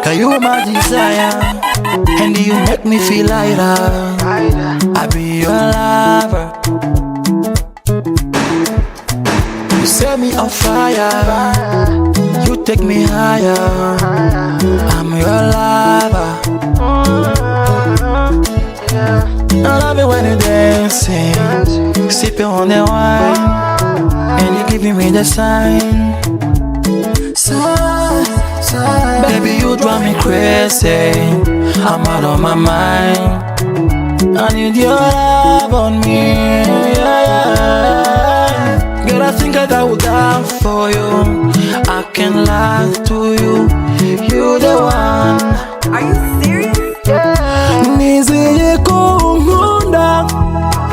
Cause you my desire, and you make me feel lighter. I be your lover. You set me on fire, you take me higher. I'm your lover. I love it when you're dancing, sipping on the wine, and you're giving me the sign. Baby, you drive me crazy, I'm out of my mind. I need your love on me, yeah. Girl, I think I got down for you. I can lie to you, you the one. Are you serious? Niziye kumunda,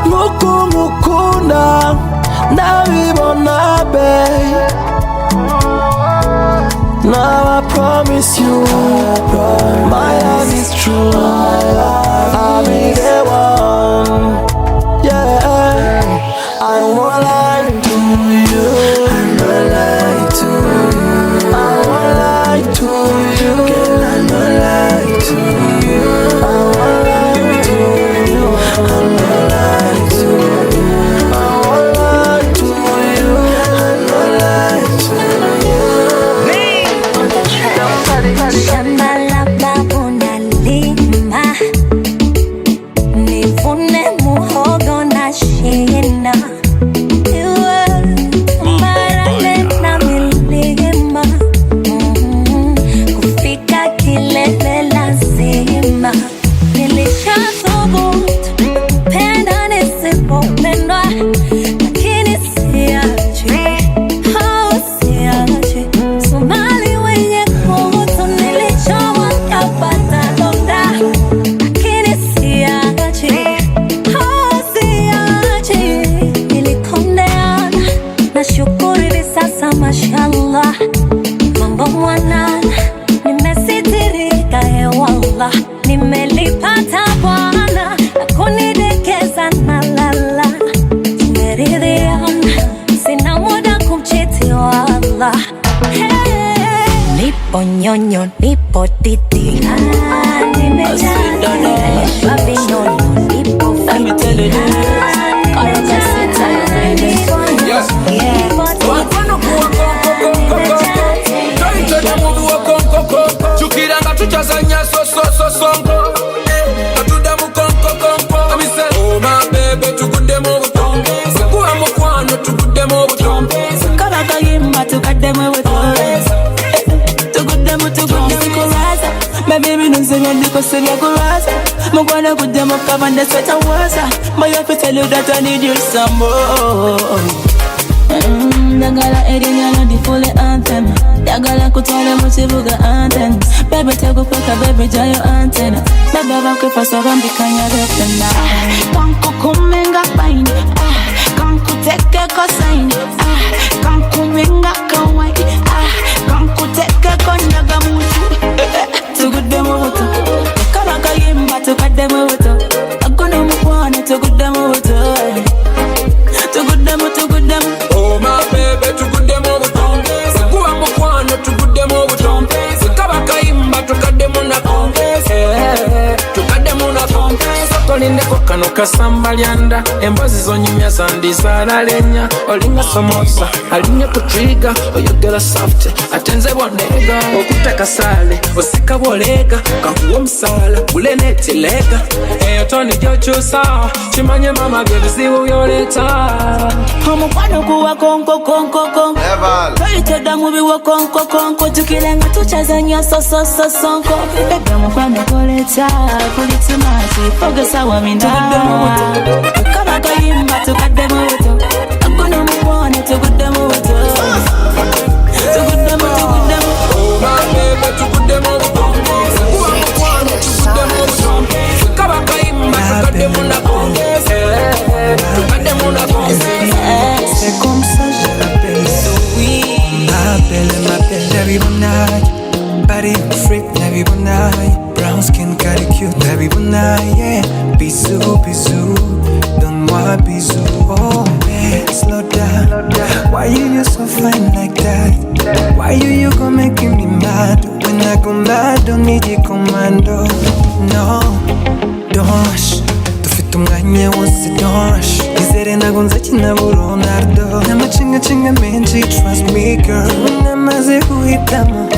mukunda, na vibona babe. Now I promise you, my love is true. I'll be the one. Yeah, I won't lie to you. I won't lie to you. I won't lie to you. Girl, I won't lie to you. I won't lie to you. I won't lie to you. I won't lie to you. I won't lie to you. Shamba la babu nalima, nivune muhogo na shina. Iwe mbarale na milima, kufika kilele lazima. Nilishathubutu kupenda nisipopendwa, lakini siachi, siachi. Somali wenye kutu nilichowa kapata donda, lakini siachi, siachi. Nilikondeana, nashukuru hivi sasa mashallah. Mambo mwanana, nimesitirika hewala. Nimelipata Bwana, na kunidekeza na lala. Tumeridhiana, sina muda kumchiti wala. Nipo nyonyo, nipo titi, nimejaa nalishwa vinono, nipo fiti. Chukiranga tuchazanya so songo. Atuda mu konko. Oh my baby, tukude mu butombe. Sekuwa mukwano tukude mu butombe. Kaba kayimba tukade mu butombe. Tukude mu kuraza. Baby minunzenya ndiko sebya kuraza. Mugwana kude mu kabande sweta waza. My life tell you that I need you some more. Dagala erinya no di full anthem. Dagala kutwala mu kibuga anthem. Baby takukweka baby jayo antenna. Baby bakwefa sobambikanya betena. Kanku kumenga paini, kanku teke kosaini, kanku menga kawai, kanku teke konyaga mutu. Tugude mu buto, kaba kayimba tukade mu buto. Agono mukwana tugude mu buto. Tugude mu. Oh my baby, tukude mu butombe. Sekuwa mukwano tukude mu butombe. Sekaba kayimba tukade mu na konge. Tukade mu na konge. Sokolinde kwa kano kasamba lyanda. Embazi zonyumya zandizala lenya. Olinga samosa, alinye kutriga. Oyogera soft, atenze bonega. Okuteka sale, osika bolega. Kahuwa msala, ule neti lega. Toni jochusa, chimanye mama geviziwu yoleta. Omukwano kuwa konko. Toyitedda mubi wa konko. Tukilenga tuchazanya so sonko. Bebe omukwano koleta, kulitimati. Fogesa wa mindawa. Kaba kayimba tukade mu buto. Agono mukwana tukude mu buto. Tukude mu. Oh my baby, tukude mu butombe. Sekuwa mukwano tukude mu butombe. Sekaba kayimba tukade mu na konge. Tukade mu na konge. C'est comme ça je l'appelle. Oui. M'appelle every night. Body freak every night. Brown skin carry cute every night. Yeah, bisou. Donne-moi bisou. Oh man, slow down. so fine like that? Why you gon' make me mad? When I go mad, don't need you commando. No, don't rush. Dufite umwanya wose, don't rush. Izere ntago nzakina Ronaldo. N'amacenga menshi, trust me girl. Namaze guhitamo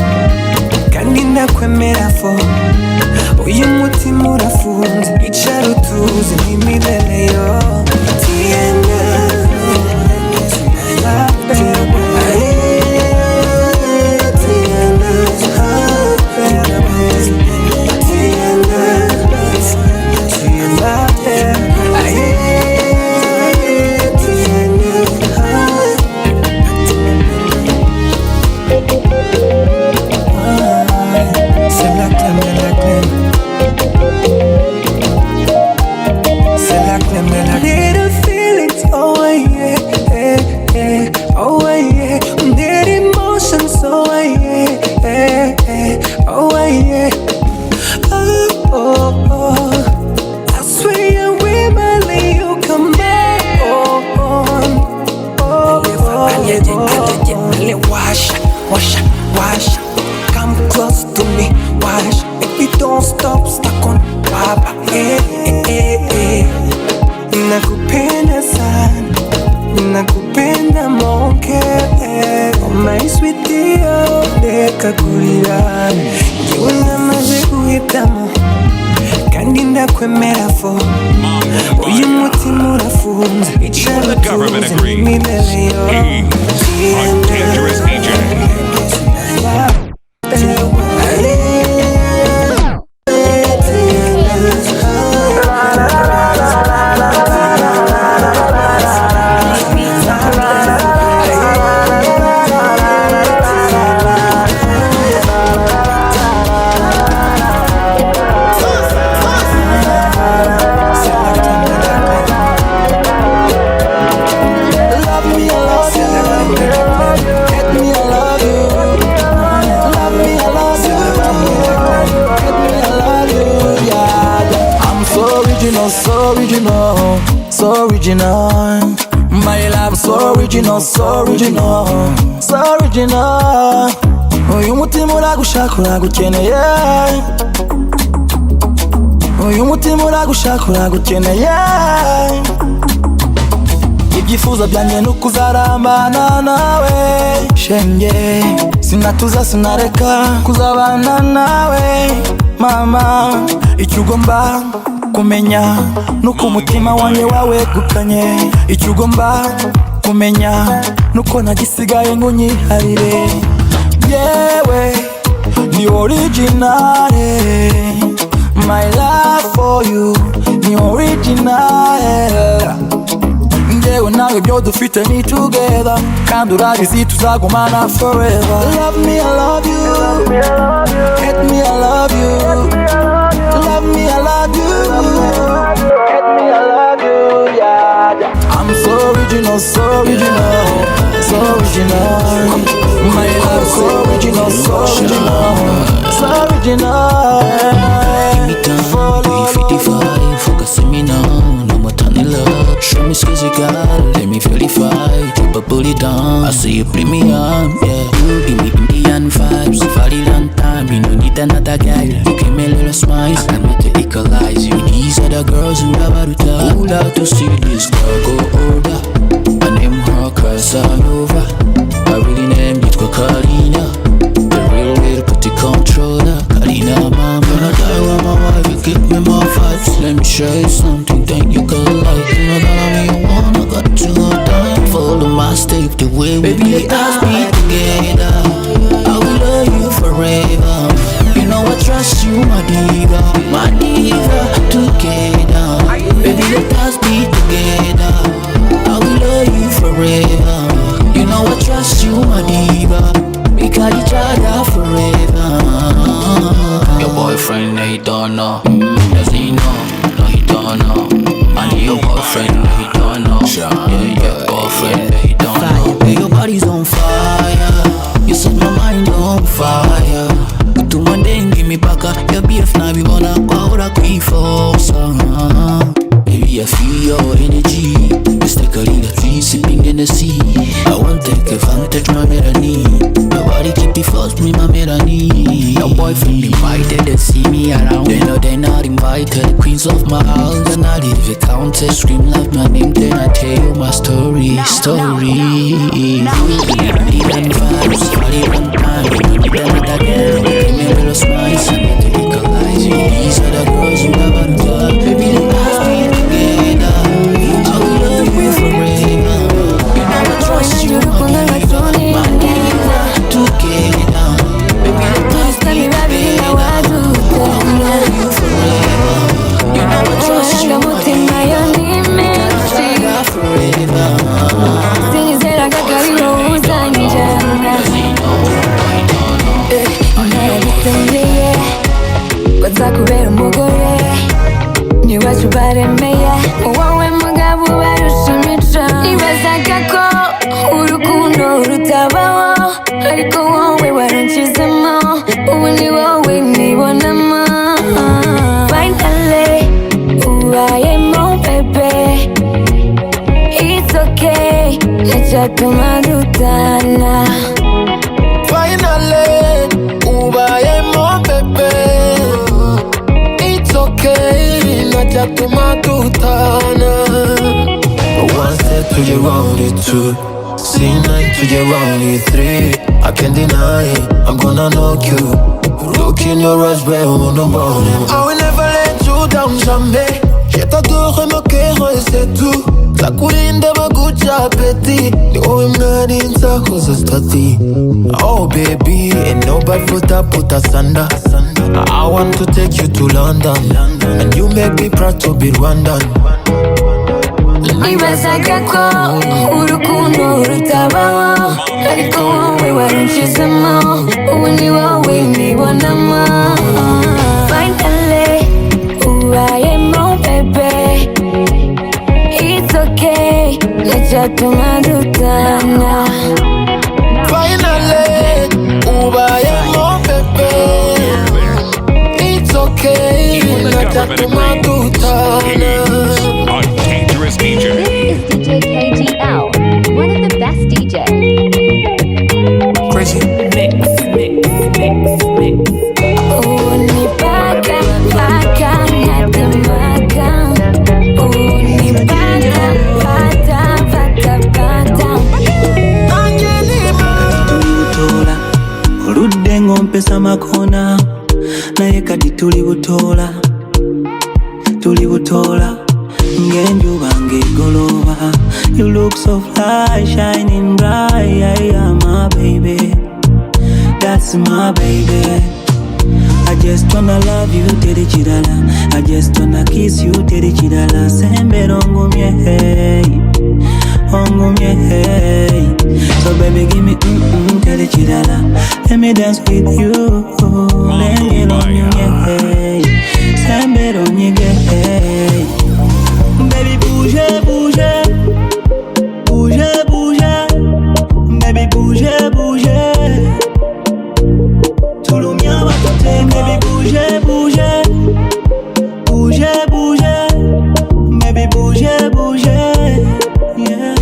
kandi ndakwemera fo. Uyu mutima urafunze, icara utuze n'imibere yo. Wash, come close to me, wash. If you don't stop, stuck on Baba. Nakupenda sana, nakupenda monke. Oh my sweetie, oh deka kurira. Jiwe namaze guhitamo kandi ndakwemera fo. Uyu mutima urafunze, icara utuze n'imibere yo. Dangerous DJ. So original, my love so original, so original, so original. Uyu mutima uragushaka uragukeneye, uyu mutima uragushaka uragukeneye. Ibyifuzo byanjye nuko uzarambana nawe shenge, sinatuza sinareka kuzabana nawe mama. Icyo ugomba kumenya nuko umutima wanjye wawegukanye. Icyo ugomba kumenya nuko ntagisigaye ngo unyiharire. Yewe ni originale, my love for you ni originale. Njyewe nawe byo dufite ni together, kandi urabizi tuzagumana forever. Love me, I love you. Hate me, I love you. Love me, I love you. Hate me, I love you. Yeah. I'm so original, so original, so original. My love, so original, so original, so original. Anytime, 55, focus on me now. No more turning love. Show me skills you got, let me feel the fight. Keep a pull it down, I see you play me on. Yeah, you give me Indian vibes. For a long time, you don't need another guy. You give me a little smile, I can make you equalize you. These are the girls who love her to tell. Who love to see this girl go older. I name her Casanova. I really named it Karina. The real way to put the controller. Karina, mama, when I die with my wife, you give me more vibes. Let me show you something that you could like. You know that I'm your one, I got to go down. Follow my step the way we baby, let us be together. I will love you forever. You know I trust you, my diva, together. Baby, let us be together. I will love you forever. You know I trust you, my diva. We got each other forever. Your boyfriend, he don't know. Does he know? No, he don't know. I need your boyfriend, no, he don't know. Yeah, your boyfriend, he don't know. Your body's on fire. I won't take advantage my melody. Nobody keep it close me my melody. No boyfriend invited, they see me around. They know they're not invited. The queens of my house, then I leave the countess. Scream like my name, then I tell you my story. Need them vibes, party one time. You don't need another girl. Give me a little smile, so I need to legalize you. These are the girls you never love. Baby, let's be together. I will love you forever. You know I trust you, my diva. My diva, together. Baby, let's be together. I will love you forever. You know I trust you, my diva. Forever. Sinizera kakariho uzanjana Narabitondeye Bazakubera umugore Niwacu baremeye Wowe mugabo barusha imico Nibazaga ko urukundo rutabaho Ariko wowe waranshizemo Ubu ni wowe nibonamo Finally ubayemo bebe It's okay, nachatuma dutana Finally, ubayemo bebe. It's okay, nachatuma dutana. One step to your only two, C9 to your only three. I can't deny it, I'm gonna knock you. Look in your eyes, where on the morning. I will never let you down, jamais. Je t'adore, mon cœur, et c'est tout. Takurinda magucha peti. Ni owe mnani nsakoza stati. Oh baby, ain't nobody put us under. I want to take you to London, and you make me proud to be Rwandan. Nibazaga ko urukundo rutabaho Ariko wowe waranshizemo Ubu ni wowe nibonamo Finally ubayemo bebe It's okay, nachatuma dutana Finally, ubayemo bebe. It's okay, nachatuma dutana. A dangerous DJ. This is DJ Kgl, one of the best DJs. Crazy. Unipaka, paka, natemaka Unipaka, pata, pata, pata Tulibutola, oludde ng'ompesa makona naye kati tulibutola ng'enjuba ng'egoloba. You look so fly, shining bright, yeah, my baby, that's my baby. I just wanna love you, teri chidala. I just wanna kiss you, teri chidala. Sembera ongumye, hey. So baby, give me teri chidala. Let me dance with you. Lenge ongumye, hey. Sembera onyege, hey. Baby, bouge, bouge. Bouge, bouge. Baby, bouge, bouge. Baby bouge, bouge. Bouge, bouge. Baby bouge, bouge. Yeah.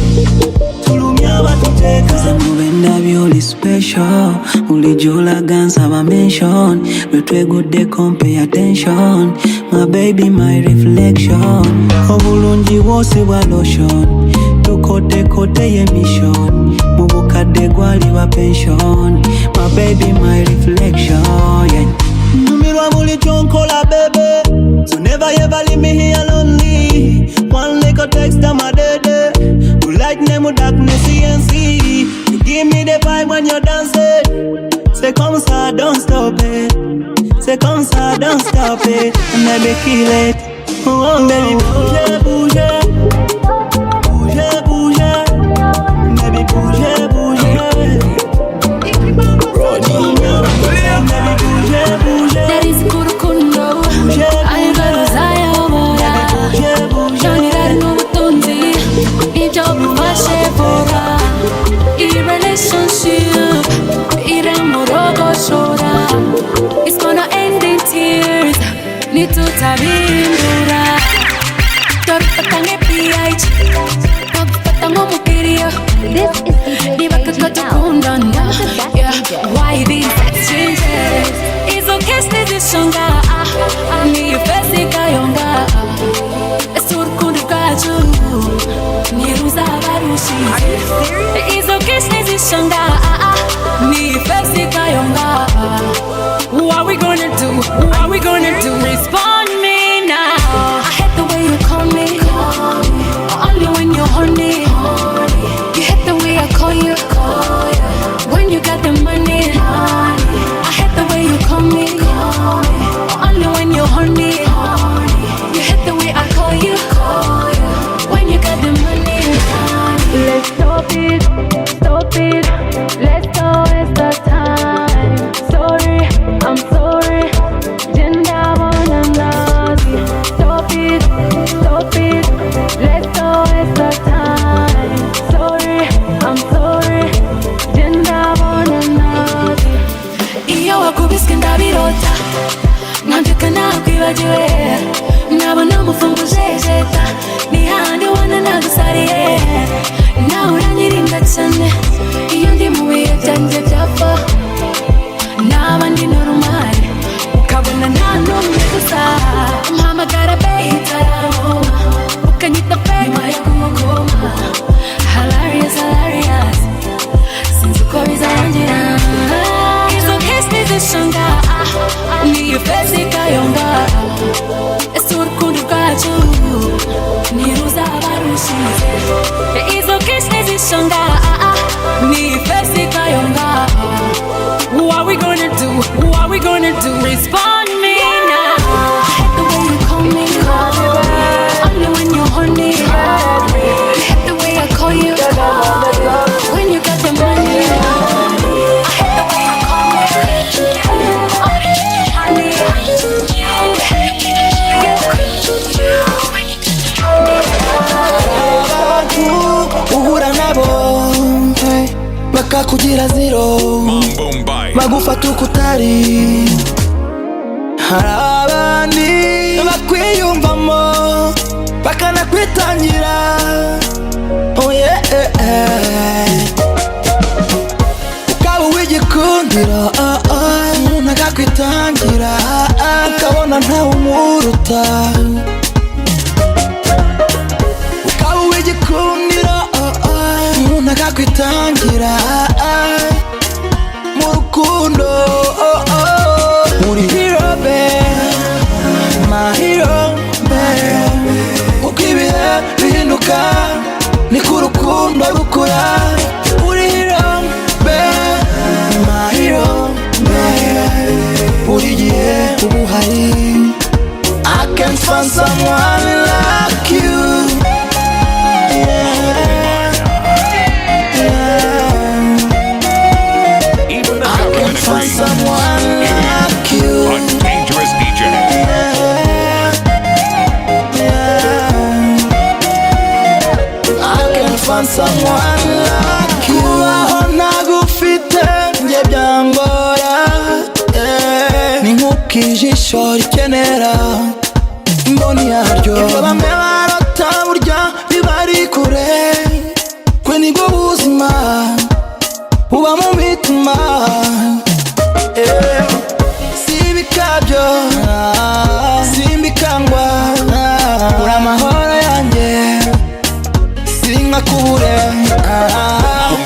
Tulumya batuteka. Zamubenda byoli special. Ulijola ganza ba mention. Lwetwegudde come pay attention. My baby, my reflection. Obulungi wose bwa lotion. Tukote ye mission. Mubukadde gwali ba pension. My baby, my reflection, yeah. Numirwa muli chonkola, baby. So never ever leave me here lonely. One little text to my daddy. You like name darkness, CNC. You give me the vibe when you're dancing. Say come ça, don't stop it. Say come ça, don't stop it. And baby, kill it. Oh, baby, bouge, bouge. Bouge, bouge. Baby, bouge, bouge. It's gonna end in tears. Nitutabindura. Torta tange PH. Torta This is DJ Kgl, one of the best DJs. Why these exchanges? It's okay, stay this songa. Me face kayonga. Esurkundu kaju. Niruza barushi. It's okay, stay this songa. Me face kayonga. What are we gonna do? What are we gonna do? Respond me now. I hate the way you call me. Only when you're horny. You hate the way I call you. When you got the money. I hate the way you call me. Only when you're horny. You hate the way I call you. When you got the money. Let's stop it, stop it. Let's go, it's the time. Sorry, I'm sorry. Gender wanna nazi. Stop it, stop it. Let's go, it's the time. Sorry, I'm sorry. Gender wanna nazi. Iyo wakubiske ndabirota. Nandika nakwibagiwe. Nabona mufungujejeta. Ni handi wana nagusariye. Nawe uranyirinda cyane. Iyo ndi mu bihe byanjye byapfa. Naba ndi normal. Ukabona nta n'umwe gusa. Mpamagara beyi itarangoma. Ukanyita pe nyuma yo kumukoma. Hilarious, hilarious. Sinzi uko bizarangira. Izo kiss nizishanga. Niyo face ikayonga. Ese urukundo rwacu niruza barushize. Izo kiss nizishanga. Niyo face ikayonga. What are we gonna do? What are we gonna do? Respond me now. I hate the way you call me. Only when you're horny. You hate the way I call you. When you got the money. I hate the way you call me. Only when you're horny. Abantu uhura nabo bakakugira zero. Boom bye. Bagufata uko utari. Hari abandi bakwiyumvamo bakanakwitangira. Oh yeah. Ukaba uw'igikundiro umuntu akakwitangira. Ukabona ntawe umuruta. Ukaba uw'igikundiro umuntu akakwitangira. Mu rukundo uri hero babe, my hero babe. Uko ibihe bihinduka niko urukundo rukura. Uri hero babe, my hero babe. Buri gihe uba uhari. I can't find someone like you. Find someone like you. A dangerous DJ. I can find someone like you. Kubaho ntagufite njye byangora. Ni nk'uko ijisho rikenera imboni yaryo. Ibyo bamwe barota burya biba ari kure. Kwe nibwo buzima buba mu mitima. Sibikabyo simbikangwa. Uri amahoro yanjye sinkakubure.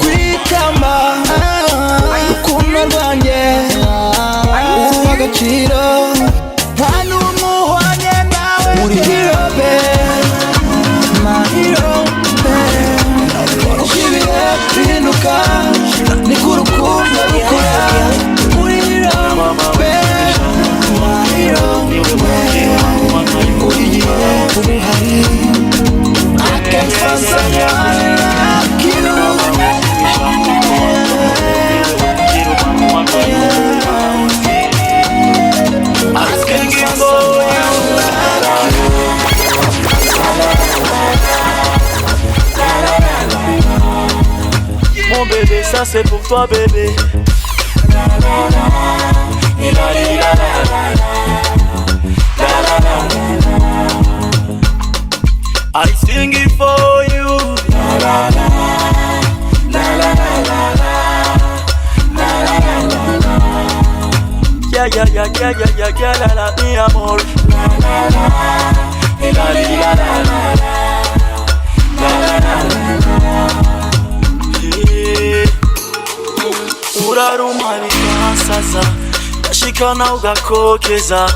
Kwikamba urukundo rwanjye uha agaciro. Nta n'umwe uhwanye nawe. Uri hero babe, my hero babe. Uko ibihe bihinduka niko urukundo rukura. Uri hero babe, my hero babe. Uri gihe uba uhari. I can't find someone like you. Asking for you like you. Mon bébé, ça c'est pour toi bébé. I sing it for you. Yeah, yeah, yeah, yeah, yeah, yeah, yeah, la la, mi amor. La la la, la la la la la. Urarumariza sasa, ndashikana ugakokeza,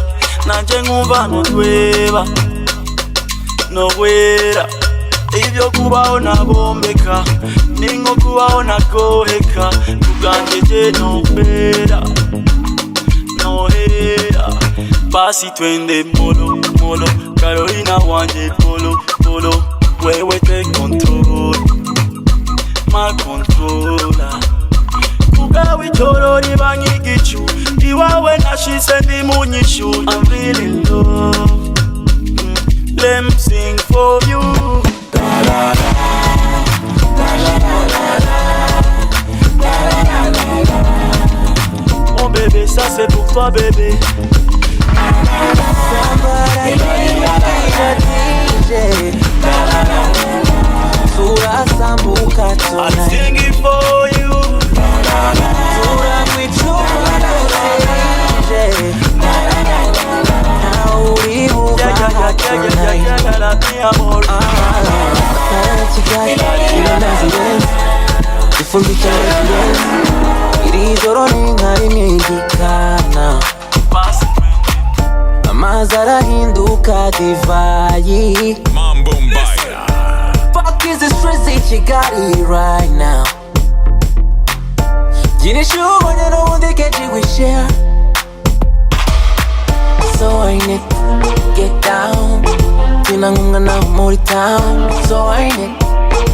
nanje nkumva notweba, nowera. Ibyo kubaho nabombeka, ningo kubaho nagoheka, kubwanjye je nopera. Basi twende molo, molo, Carolina wanje polo, polo. Wewe take control, my controller. Kugawi choro riba nkigicu, iwawe nashise ndi munyishu. I'm feeling love, let me sing for you. Da la la, da la la la la, da la la la. Mon bébé, ça c'est pour toi bébé. Somebody DJ Sura sambuka tonight. I'm singing for you. Sura mwichupa DJ Now we move out tonight. Ifundisha residence Irijoro ningari nigikana Amazara hinduka divayi Mambo Mbaya. Fuck is the stress that you got it right now. Jini shugo nyano wunde keji we share. So I need get down. Tina ngunga na mori town. So I need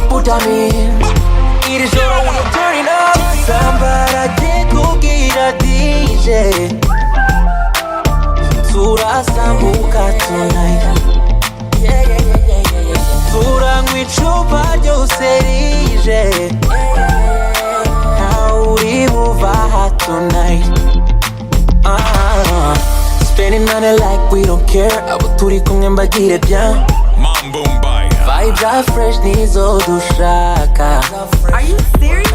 put them in. It is your own turning up. Somebody did cookie the DJ. Sura sambuka tonight. Yeah, yeah, yeah, yeah, yeah, yeah. Sura mwichupa joserije. How we move out tonight. Spending money like we don't care. Abo turi kumwe mbagire bien. Mambo Mbaya. Vibes are fresh nizo dushaka. Are you serious?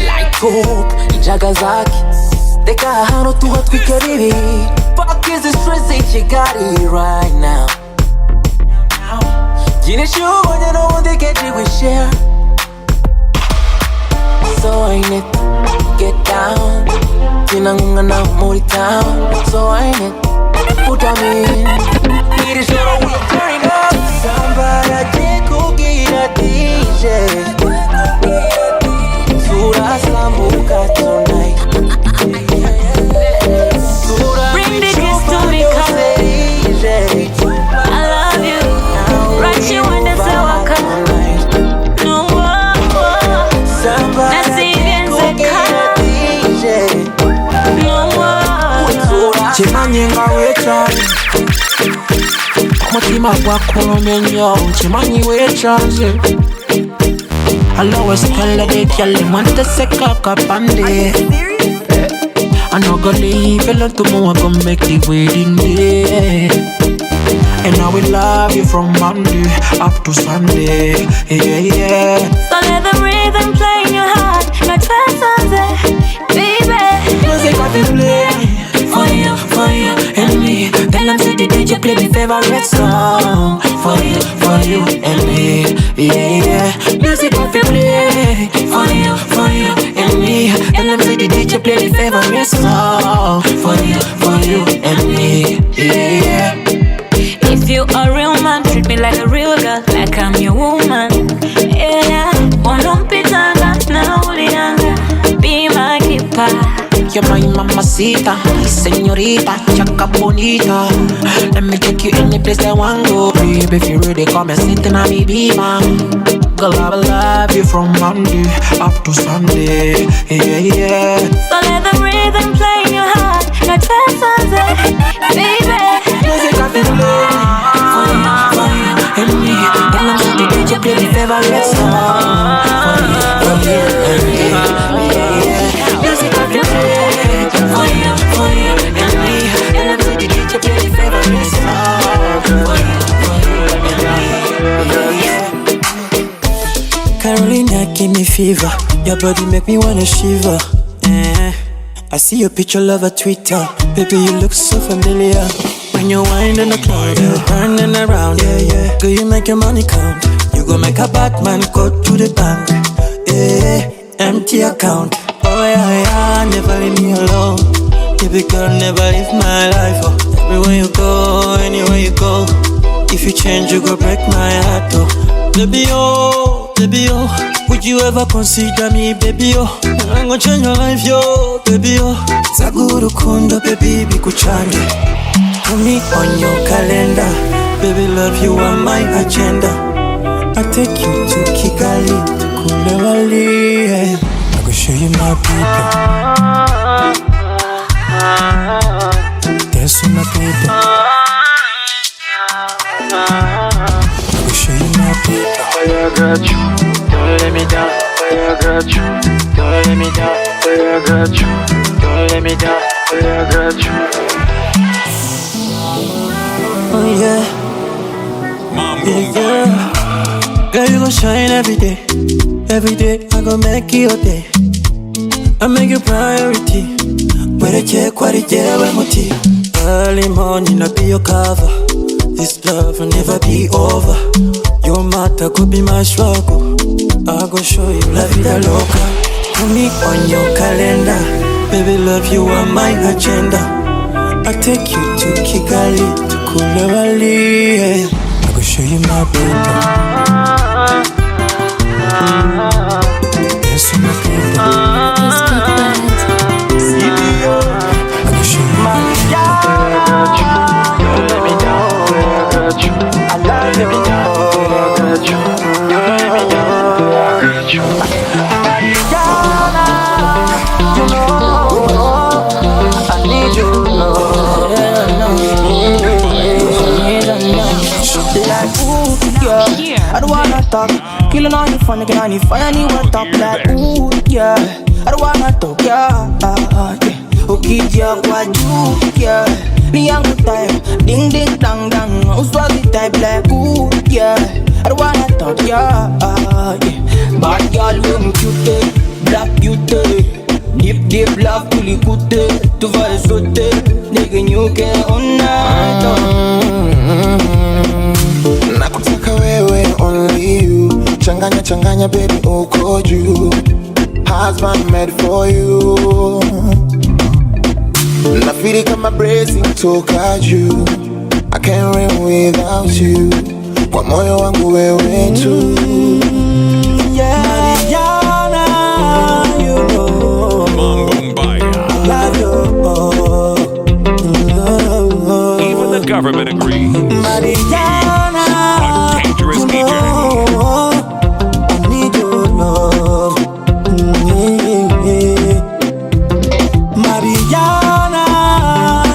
Like hope, injaga zaki. Deka hano tuhatwika bibi. Fuck is the stress that you got it right now. Jini shugo nyano wunde keji we share. So I need get down. Tina ngunga na mori town. So I need put them in. It is your own turning up. Somebody did cookie the DJ. Sura sambuka tonight. Bring the kiss to me, come. I love you. Right you when they say waka. No more. Somebody did cookie the DJ. No more. Chimanyenga wecha Mutima gwakulumye nnyo Chimanyi wechaze I'll always tell her they girl them want to seka kapande I no go leave alone tomorrow I gon' make the wedding day And I will love you from Monday up to Sunday Yeah, yeah So let the rhythm play in your heart Like Sunday, baby Music I feel play for you and me Tell them say the DJ play the favorite song For you and me Yeah, music I feel play for you and me Tell them say the DJ play the favorite song For you and me Yeah If you a real man, treat me like a real girl Like I'm your woman Yeah, wanompitanga na ulianga Be my keeper You're my mamacita, señorita, chaka bonita. Let me take you any place I want go, baby. If you really come and sit in a me beamer. Girl, I will love you from Monday up to Sunday. Yeah, yeah. So let the rhythm play in your heart like Sunday, baby. Music I feel for you and me. Tell them that the DJ play the favorite song for you and me. Yeah, music I feel for you and me. Tell them that the DJ play the favorite song for you and me. Yeah. fever. Your body make me wanna shiver. I see your picture love at Twitter. Baby, you look so familiar. When you wind in the club, you're turning around, yeah, yeah. Girl, you make your money count. You gon' make a Batman go to the bank, yeah. Empty account, oh yeah, yeah. Never leave me alone. Baby girl, never leave my life, oh. Everywhere you go, anywhere you go. If you change, you go break my heart, oh. Baby, oh, baby, oh. Would you ever consider me, baby, oh? I'm gonna change your life, yo, baby, oh. Zaguru kundo, baby, bikuchange. Put me on your calendar. Baby, love, you are my agenda. I take you to Kigali, to Kulewali, yeah. I go show you my people. Dance with my people. I go show you my people. I got you. Don't let me down, I got you. Don't let me down, I got you. Don't let me down, I got you. Oh yeah, yeah, yeah. Girl, you gon' shine every day. Every day, I gon' make you your day. I make you priority. Where the check, what the jail, muti. Early morning, I'll be your cover. This love will never be over. Your matter could be my struggle. I gon' show you la vida loca. Put me on your calendar. Baby, love, you are my agenda. I take you to Kigali, to Kulewali, yeah. I go show you my people. Dance with my people. I go show you my people. Don't let me down, I got you. I love you, I got you. Don't let me down, I got you. You know, I need you, like, ooh, yeah. I don't wanna talk. Killing on your phone, you can only find anyone talk. Like, ooh, yeah. I don't wanna talk, yeah. Okay, yeah, what you, yeah. Me young time, ding ding dang dang. Who's was the type like, ooh, yeah. I don't wanna talk, yeah. Bad girl, when cute, black beauty. Deep, deep love, tuli kute. Tu vas sauter, nigga, you can on night. Nakutaka wewe, only you. Changanya, changanya, baby, uko juu. Husband made for you. Nafiri kama blessing toka juu. I can't live without you. Kwa moyo wangu wewe tu. Yeah, Mariana, you know I love you. Even the government agrees. Mariana, A dangerous DJ. I need your love. Mariana,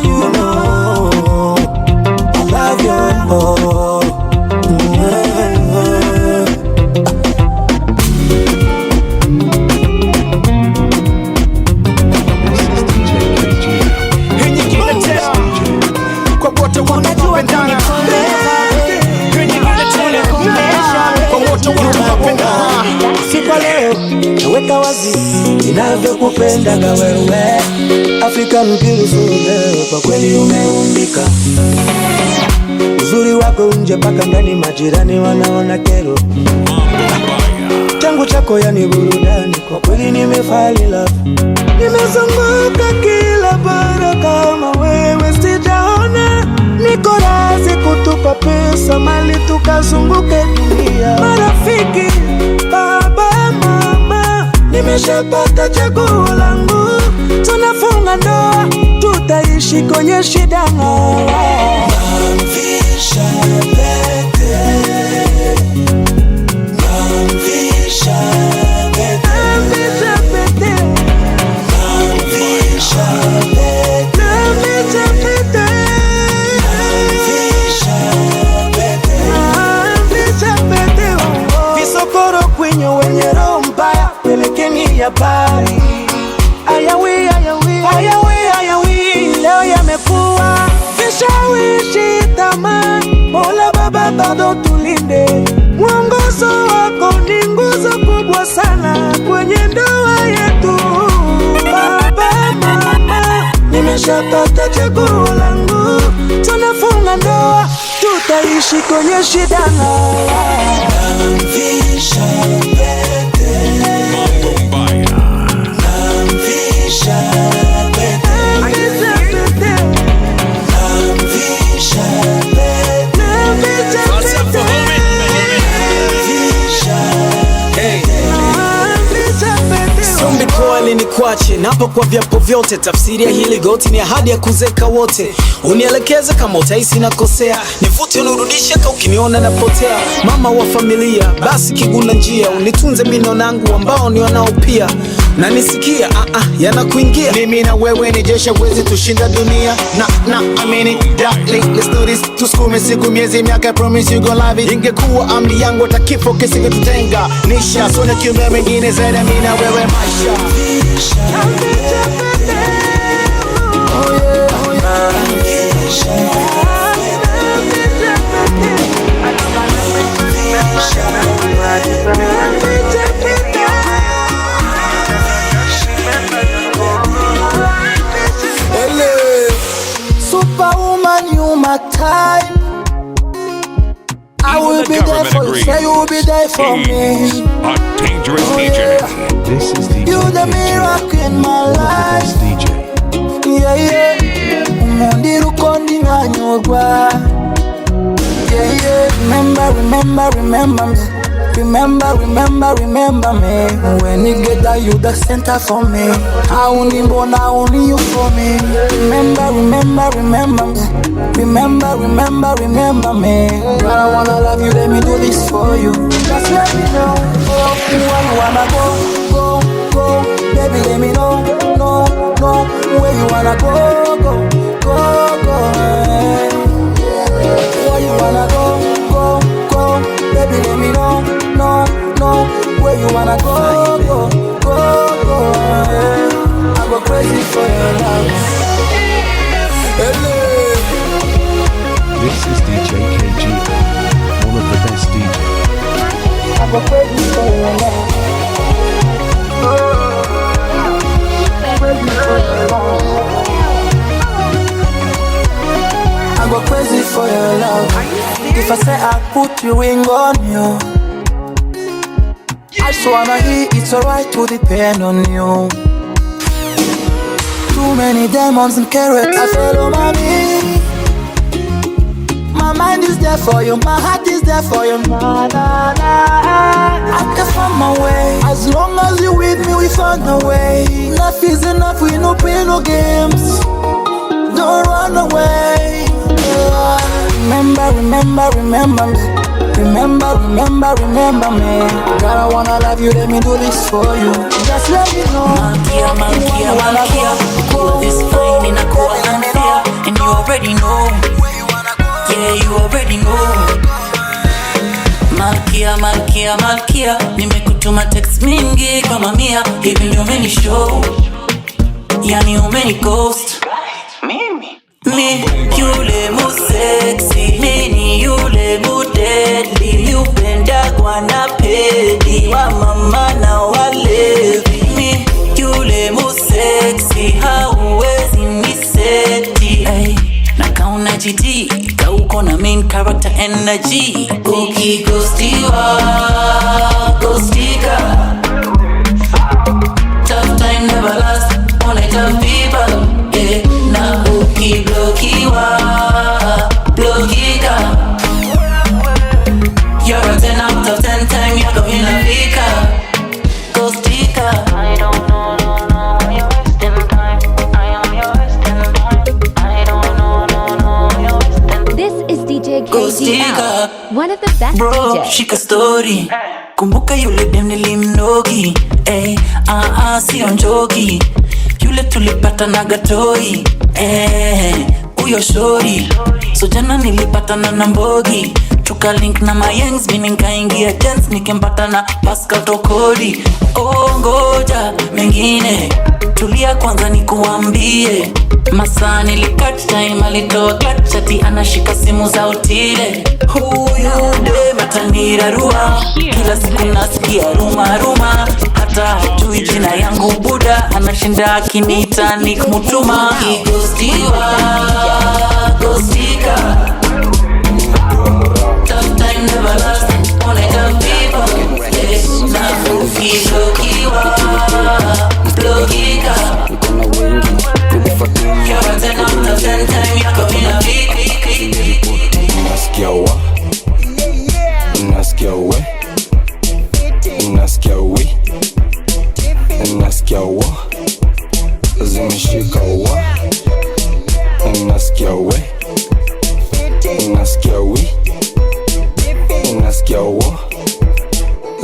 you know I love you. Sipa leo, naweka wazi ninavyokupenda wewe. African beautiful girl, kwa kweli umeumbika. Uzuri wako nje paka ndani, majirani wanaona kero. Changu chako yani burudani, kwa kweli nimefall in love. Nimezunguka kila bara kama wewe sijaona. Niko razi kutupa pesa mali tukazunguke dunia. Marafiki, baba, mama, nimeshapata chaguo langu. Tunafunga ndoa, tutaishi kwenye shida ngara. Namvisha pete, namvisha pete, namvisha pete, namvisha pete, namvisha pete, namvisha pete. Visokoro kwenye wenye roho mbaya, pelekeni ya bari. Ayawi, ayawi, ayawi, ayawi, leo yamekuwa vishawishi tamaa. Mola Baba bado tulinde, mwongozo wako ni nguzo kubwa. kubwa sana kwenye ndoa yetu. Baba, mama, nimeshapata chaguo langu. Tunafunga ndoa, tutaishi kwenye shida na namvisha pete. Namvisha pete. Kwache napo kwa vyapo vyote, tafsiri ya hili goti ni ahadi ya kuzeka wote. Unielekeze kama utaisi nakosea, nivute unurudishe ka ukiniona napotea. Mama wa familia, basi kiguna njia, unitunze minonangu ambao ni wanao pia. Na nisikia, yanakuingia. Mimi na wewe ni jesha, wezi tushinda dunia. Amini, darling, let's do this. Tusukume siku miezi miaka, I promise you gon' love it. Ingekuwa amri yangu atakifo kisinge tutenga. Nisha, sona kiumbe mengine zaidi mimi na wewe maisha. Superwoman, you my type. I will be there for you, say you will be there for me. A dangerous DJ. This is DJ. You the miracle in my life. This DJ. Mundiru kondi nganyogwa. Remember me. Remember me. When you get that, you the center for me. I only born, only you for me. Remember me. Remember me. God, I wanna love you, let me do this for you. Just let me know where you wanna go. Baby, let me know, where you wanna go. Where you wanna go. Baby, let me know, where you wanna go. I go crazy for your love. This is DJ Kgl, one of the best DJs. I go crazy for your love. I go crazy for your love. If I say I put your ring on you, I just wanna hear it's alright to depend on you. Too many diamonds and carrots, I follow mommy. My mind is there for you, my heart is there for you. I can find my way. As long as you with me, we find a way. Enough is enough, we no play no games. Don't run away. Remember me. Remember me. God, I wanna love you, let me do this for you. Just let me know. Malkia, you this fine in a cool unfair, and you already know. Yeah, you already know. Malkia, nimekutuma text mingi kama 100, hivi ndio umenishow. Yani umenighost. Me, yule mu sexy, mini yule mu deadly. Upenda kwa na pedi, wa mama na walevi. Me, yule mu sexy, hauwezi niseti. Hey, na kauna GT, kauko na main character energy. Uki ghostiwa, ghostika. Tough time never last, only tough people. Yeah, na uki blokiwa, blokika. You're a 10 out of 10 time, you're going to fika. Ghostika. I don't know, you're wasting time. You're wasting time. I don't know, you're wasting time. This is DJ Kgl, one of the best Bro, DJs. shika story. Kumbuka yule dem nilimnogi. Sio njoki. Yule tulipata na gatoi. Uyo shori. So jana nilipata na mbogi. Tuka link na mayengs, mimi nikaingia dance, nikempata na Pascal Tokodi. Oh ngoja mengine, tulia kwanza nikuambie. Masaa nilikat time alitoa clutch ati anashika simu za utile. Huyu dem atanirarua, kila siku nasikia ruma ruma. Hata hajui jina yangu buda, anashinda akiniita Nick Mutuma. Kigostiwa, gostika, tough time never last, only tough people. Nafukiwa, blogika, you're a 10 out of 10 time, you're coming a big. Unasikia wa, unasikia we, unasikia we, unasikia wa, zimeshika wa, unasikia we, unasikia we, unasikia wa,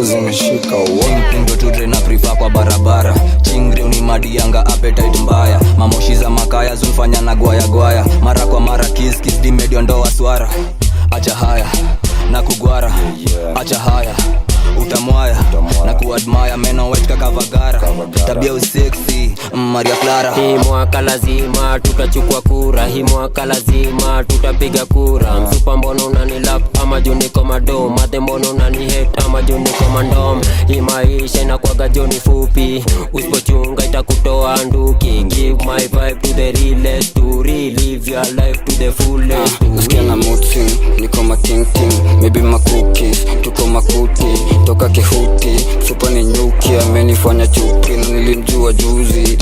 zimeshika wa. Ndo tudre na prefer kwa barabara. Chingre ni madianga appetite mbaya. Mamoshi za makaya zunfanya na gwaya gwaya. Mara kwa mara kiss kiss dimedio ndo waswara. Acha haya na kugwara, acha haya utamwaya na kuadmire. Meno wet kakavagara, tabia usexy Maria Clara. Hii mwaka lazima tutachukua kura, hii mwaka lazima tutapiga kura. Msupa mbono unanilap ama juni komando, mate mbono unanihate ama juni komandom. Hii maisha inakuwaga joni fupi, usipochunga itakutoa nduki. Give my vibe to the realest, to relive your life to the fullest. Nasikia na mood swing, niko ma ting ting, maybe ma cookies, tuko makuti, toka kihuti. Supa ni nyuki, amenifanya chuki na nilimjua juzi.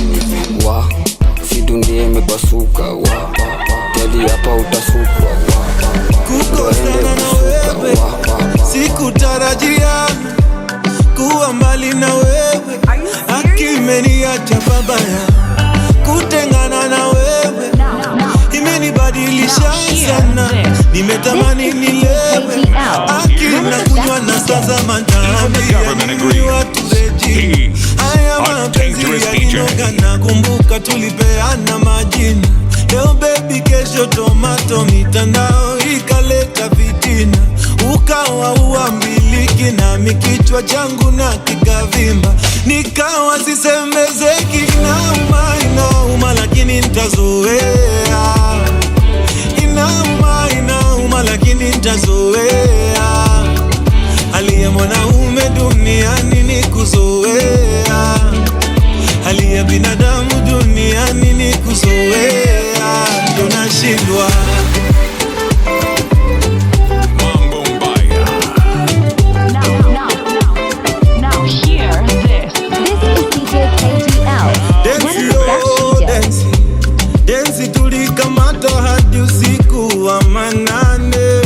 Wa, si dunia imepasuka. Wa, jadi hapa utasukwa. Kukosana na wewe, sikutarajia kuwa mbali na wewe. Akimeniacha babaya, kutengana na wewe imenibadilisha sana. Nimetamani nilewe, akina kunywa na sasa mantamia watu reji. Haya mapenzi yalinoga na kumbuka tulipeana majina. Leo baby kesho tomato, mitandao ikaleta fitina. Ukawa uambiliki na mikichwa changu na kikavimba. Nikawa sisemezeki, inauma inauma lakini nitazoea. Inauma inauma lakini nitazoea. Hali ya mwanaume duniani ni kuzoea, hali ya binadamu duniani ni kuzoea. Ndo nashindwa. Now hear this. This is DJ Kgl, one of the best DJs. Densi tulikamata hadi usiku wa manane.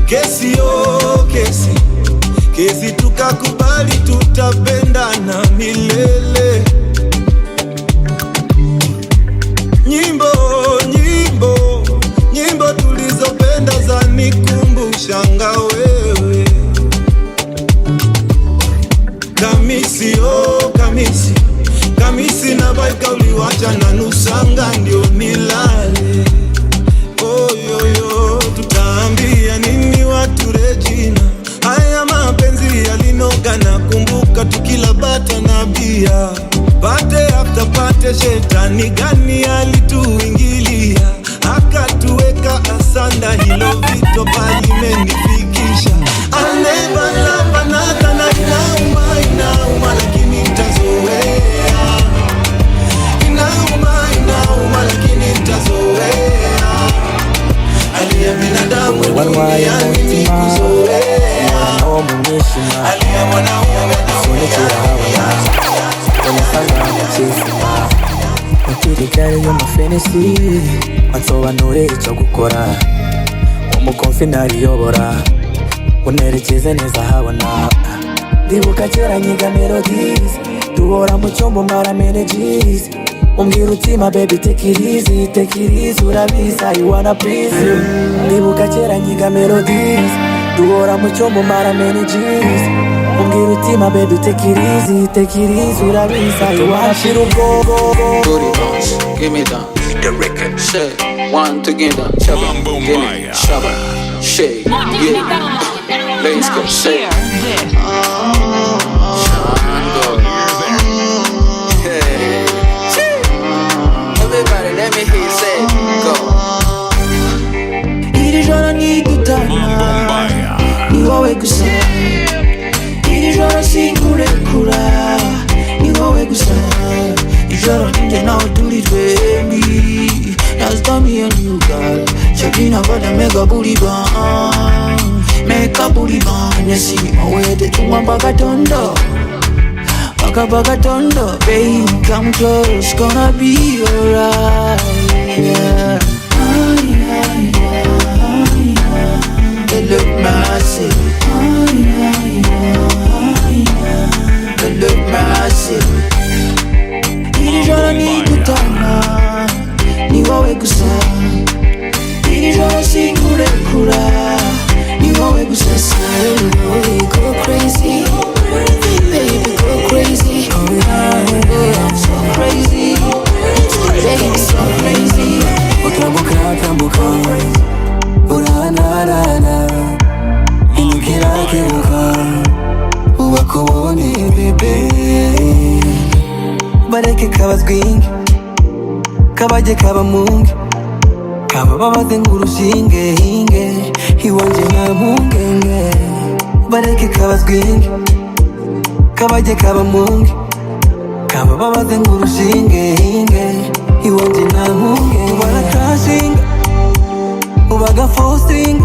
Kesi yo kesi, kesi tukakubali tutapendana milele. Nyimbo, nyimbo, nyimbo tulizopenda zanikumbusha wewe. Kamisi, oh kamisi, kamisi na baika uliwacha na nusanga ndio nilale. Oh yo yo, tutaambia nini watu Regina? Haya mapenzi yalinoga na kumbuka tukila bata na bia. Pate after pate, shetani gani alituingilia, akatuweka asanda. Hilo vito pali menifikisha. I never love another na inauma inauma lakini nitazoea. Inauma inauma lakini nitazoea. Hali ya binadamu duniani ni kuzoea. Hali ya mwanaume Ukirikare yo mafenesi ansobanure icyo gukora. Umukonfi nariyobora, unerekeze neza habona. Ndibuka kera nyiga melodies, duhora mu cyombo mara manages. Umbwira utima baby take it easy, urabizi I wanna please you. Ndibuka kera nyiga melodies, duhora mu cyombo mara manages. Umbwira utima baby take it easy, urabizi I wanna feel go. Booty bounce, give me down. The record shake, one together, shabba, give me shabba, shake, yeah. Let's go shake. Shango. a booty bang. Make a booty bang. You see my way to do my baga tondo. Baga tondo. Baby, come close, gonna be alright. Yeah. They look massive. They look massive. Nijoro nikutana, niwowe gusa. Nijoro sikurekura, niwowe gusa. Go crazy, baby, go crazy. I'm so crazy, baby, so crazy. Utambuka, urana, inukira kebuka, uwakubone bebe. Bareke kabazwinge, kabaje kabamunge, kabababaze ngurushinge hinge, iwanje nta mpungenge. Bareke kabazwinge, kabaje kabamunge, kabababaze ngurushinge hinge, iwanje nta mpungenge. Barakashinga, ubaga forcing,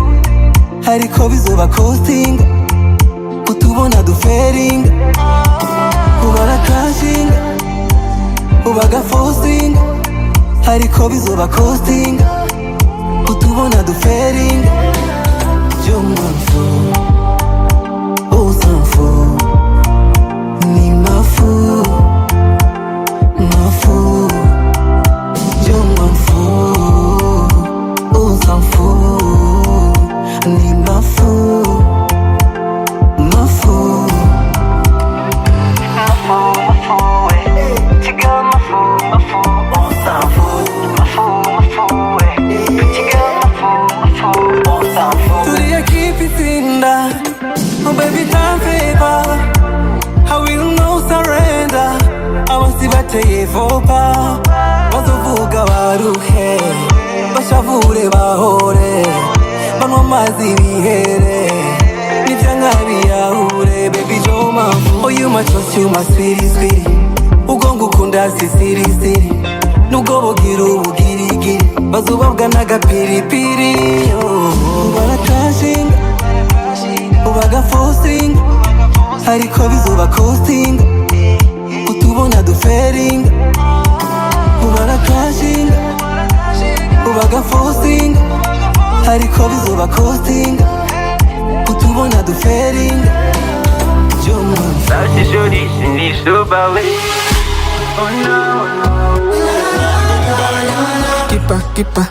hariko bizoba costing, utubona duferinga. Barakashinga, ubaga forcing, hariko bizoba costing, utubona duferinga. Jumafo, usanfo, ni mafu. Jumafo, usanfo, ni mafu. Oh baby, time favor, I will no surrender. Abasibateye vopa, bazovuga baruhe, bashavure bahore, banywa amazi bihere, n'ivyanga biyahure. Baby Joma, oh you my trust, you my sweetie. Ugongo ukunda sisiri, nubwo bogira ubugirigiri, bazubabwa n'agapiripiri. Barakashinga, ubaga forcing, hariko bizoba costing, utubona duferinga. Barakashinga, ubaga forcing, hariko bizoba costing, utubona duferinga. Basi shori siniso bawe. Oh no. Keeper.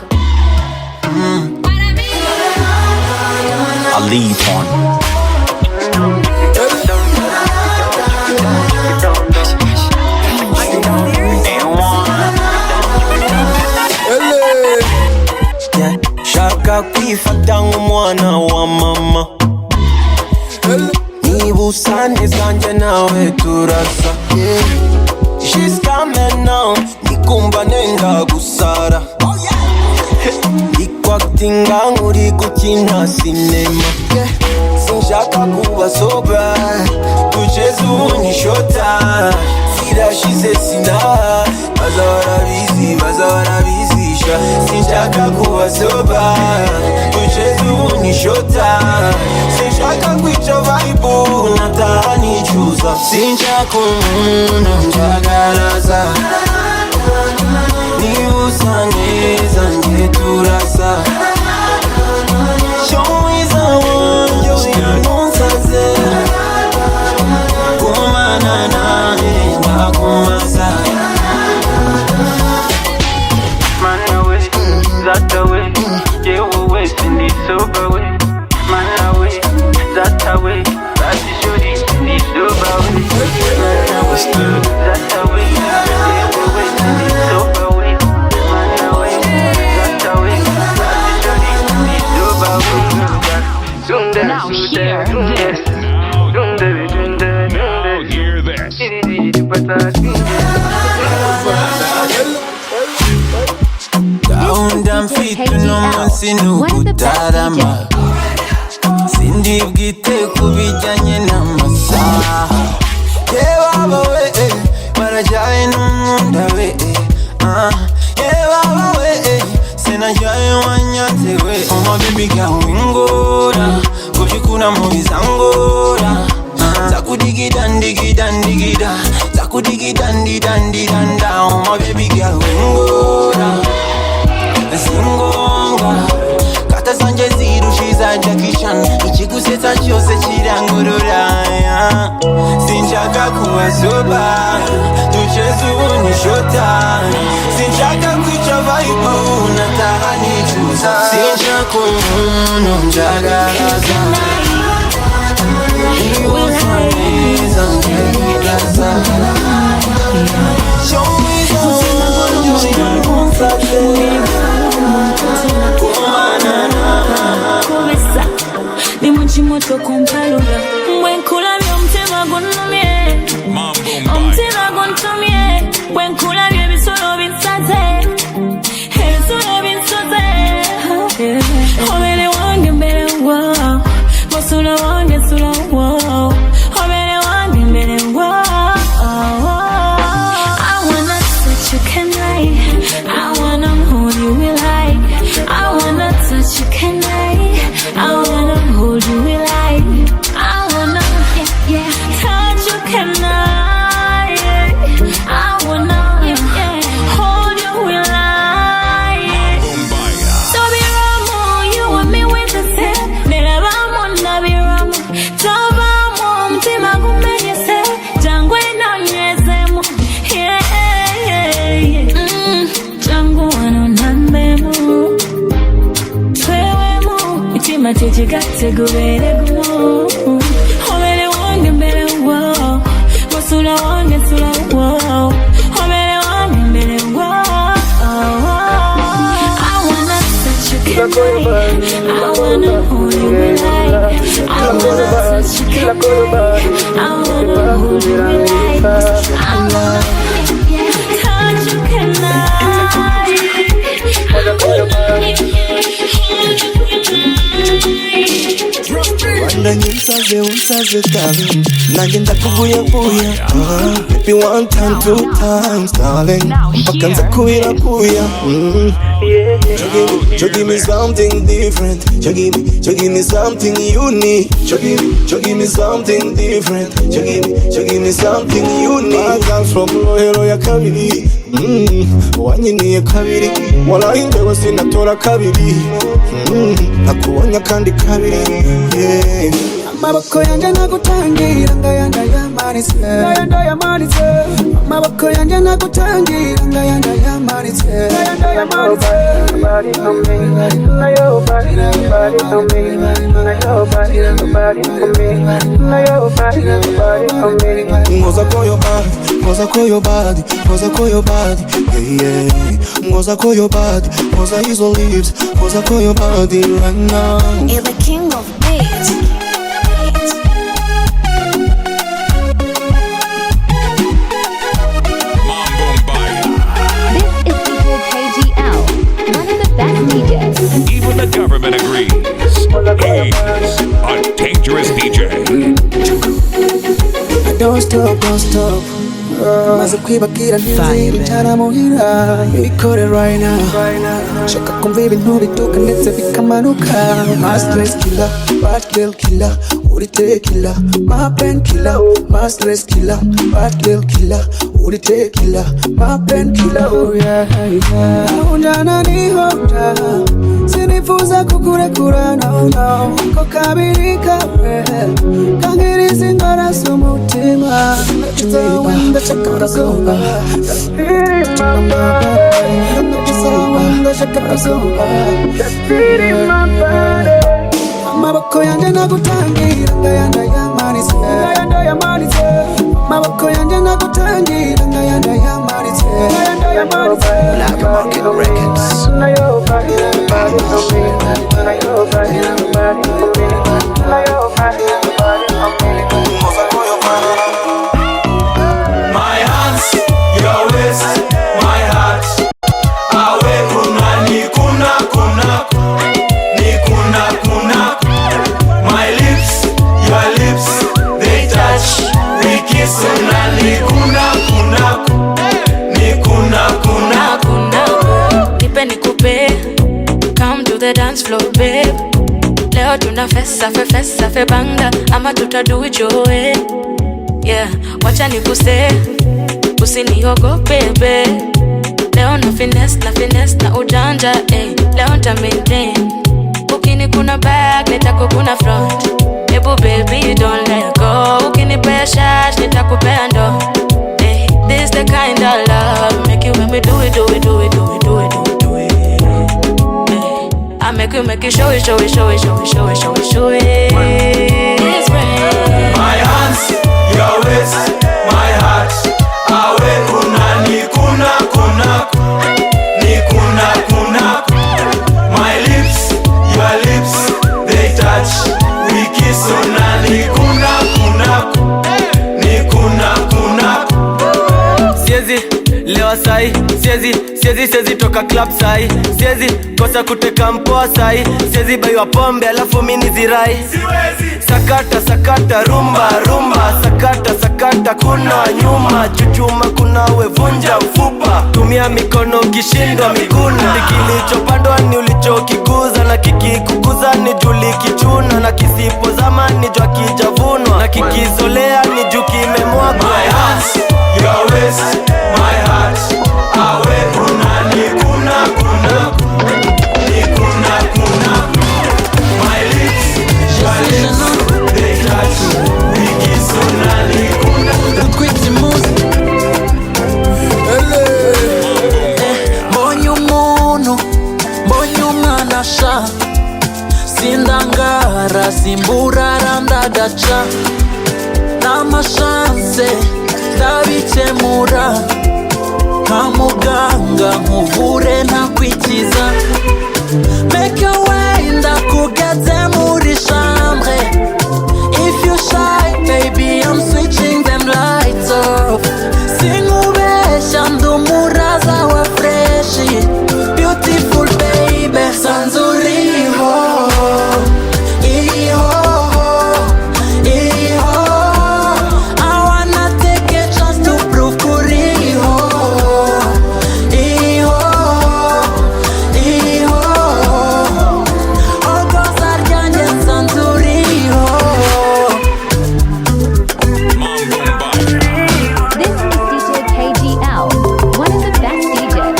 I leave on. Shaka kwifata nk'umwana wa mama, niba usane zanje nawe turasa. She's coming now, nikumva nenda gusara. Ikwakitinga nk'uri gukina sinema. Sinshaka kuba soba, tucheze unishota. Sirashize sina, bazawarabizi. Sinshaka kuba soba, tucheze unishota. Sinshaka kwica vibe, nataha nicuza. Sinshaka umuntu njagaraza, niba usa neza nge turasa. Shomwiza wanje uyanonsaze, kumana nawe ndakumasa. That way, yeah, we sindi soba way. Man away, that way, that's the shorty, sindi soba way. That way, yeah, we sindi soba way. Man away, that way, that's the shorty, sindi soba way. Now hear this. Now hear Gahunda mfite uno munsi nugutarama, sindibwite kubijyanye n'amasaha. Yebaba we, barajyaye n'umwunda we. Yebaba we, sinajyaye wanyanze way. Oh my baby girl, wingoda. Kujikuna muvizangoda. Zakudigi dandi da. Zakudigi dandi danda. Oh my baby girl, wingoda. Zingonga. Kata sanje ziru shiza Jackie-chan. Ichiguseta chose chirangurura. Sinchaka kuwa soba. Tuchezu ni shota. Sinchaka kucha vaibu. Nataka ni chusa. Sinchaka kuno njagaraza. Iwo sameza njagaraza. Show me some joy. Kumesa ni mchimoto kumpalula mwenkula byo mtema gonnomye mtema gontomye mwenkula byo bisolo binsaze ebisolo binsaze obere wange mbere wo bosula wange sula wo obere wange mbere wo I wanna touch you can I wanna hold you like I wanna touch you can I wanna hold you like I wanna touch you can I wanna hold you like So be ramu you and me with the same Nera ramu na be ramu Toba mtima kumenye se Jangwe na nyezemu Jangu wano nambemu Twewemu Itima chechikate gubere gumu Obere wange mbere wo Bosula wange sula wo Obere wange mbere wo I wanna touch you can I wanna hold you like I wanna touch you can I wanna hold you like I wanna touch you can Wanda nyinsaze unsaze darling Nange ndakubuya Maybe one time, two times darling Mpaka nza kuya You give me something different You give me something unique You give me something different You give me something unique My girls from Rohero ya kabiri Wanyini ya kabiri Wala indewa sinatora kabiri Nakuwanya kandi kabiri Yeah Maboko yanje nagutangira ngayanda yamanitse ngayanda yamanitse Maboko yanje nagutangira ngayanda yamanitse ngayanda yamanitse Nobody for me nobody for me nobody for me Ngoza kwa your body yeah Ngoza kwa your body Ngoza hizo lips Ngoza kwa your body right now You're the king of beats Even the government agrees. He's a dangerous DJ. Don't stop. Maze kwibakira ntizi bicara muhira Bikore right now Shaka kumva ibintu bituka ndetse bikamanuka My stress killer, bad girl killer Urite killer, my pen killer My stress killer, bad girl killer Urite killer, my pen killer Oh yeah, Naunjana ni honja Sinifuza kukurekura no Ko kabiri kawe Kangirizi ngara sumutima Wenda chaka kazuba Maboko yanje nagutangira ngayanda yamanitse ngayanda yamanitse Maboko yanje nagutangira ngayanda yamanitse ngayanda yamanitse Black Market Records My hands, your waist, my heart. Awe kuna ni kuna. My lips, your lips, they touch. We kiss una ni kuna. Ni kuna. Nipe nikupe, come to the the dance floor, babe. Leo tuna fesa fe banga, ama tuta do it your way. Yeah, wacha nikuse, usiniogope, babe. Leo na finesse na ujanja, eh. Leo nta maintain. Ukini kuna back, nitako kuna front. Ebu baby, don't let go. Ukini paya shash, nitako paya ndo. Eh, this the kind of love make you when me do it. I make you show it. It's rain. My hands, your waist, my heart. Awe kuna ni kuna. My lips, your lips, they touch. We kiss una ni kuna. Siezi lewa sai, siezi toka club sai. Siezi kosa kuteka mpoa sai. Siezi baiwa pombe alafu mini zirai. Sakata rumba. Sakata kuna nyuma. Chuchuma kuna wevunja mfupa. Tumia mikono kishindwa miguna. Kilichopandwa ni ulichokikuza. Na kikikukuza ni juli kichuna. Na kisipo zama ni jua kijavunwa. Na kikizolea ni juu kimemwagwa. My hands, your waist, my heart. Awe kuna ni kuna. My lips, your lips, they touch. We kiss una ni kuna. Mbonye umuntu, mbonye umwana sha. Sindangara, simburara ndagaca. N'amashanse ndabikemura. Nka muganga nkuvure ntakwikiza. Make your way ndakugeze muri chambre. If you shy, baby, I'm switching them lights off. Sinubesha ndumuraza wa freshi. Beautiful baby, sanzuriho. I wanna take a chance to prove kuriho. This is DJ Kgl, one of the best DJs.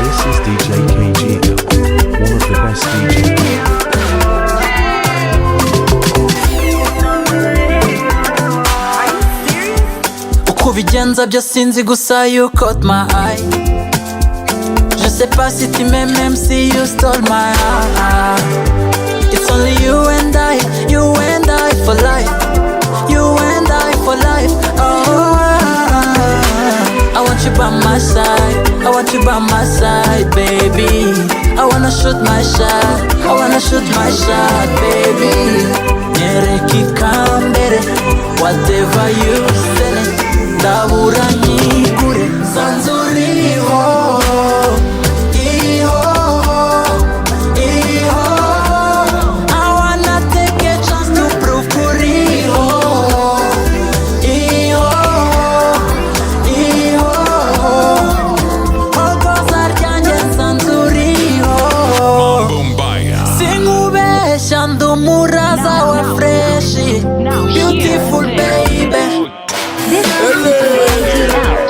This is DJ Kgl, one of the best DJs. Uko bigenza byo sinzi gusa you caught my eye. Je sais pas si tu m'aimes même si you stole my heart. It's only you and I for life. You and I for life. Oh, I want you by my side. I want you by my side, baby. I wanna shoot my shot, baby. Nyereki kambere, whatever you say. Dabura nyigure, sanzuriho. I wanna take a chance to prove kuriho. Singubesha ndumuraza wa freshi. Beautiful baby. This is DJ Kgl.